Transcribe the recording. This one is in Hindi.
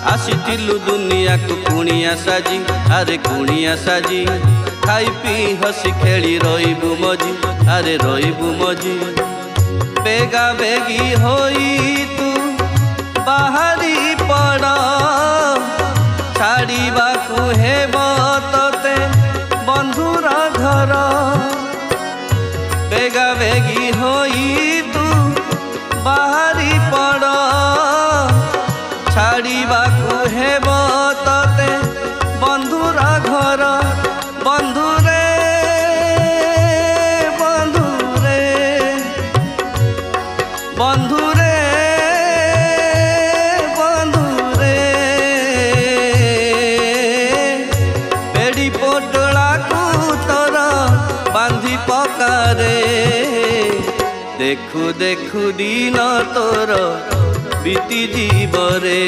आसीथिलु दुनिया को कुणिया साजी, अरे कुणिया साजी खाई पी हसी खेली रहीबु मजी, अरे रहीबु मजी। बेगा बेगी होई तू बाहरी पड़, छाड़ीबाकू हेब तोते बंधुर घर। बेगा बेगी होई तू बाहरी पड़, छाड़ीबाकू हेब तोते बंधुर घर। बंधुरे बंधुरे बंधुरे बंधुरे बेड़ी पोटला को तोर बांधी पकारे। देखु देखु दिन तोर बीती जीवरे।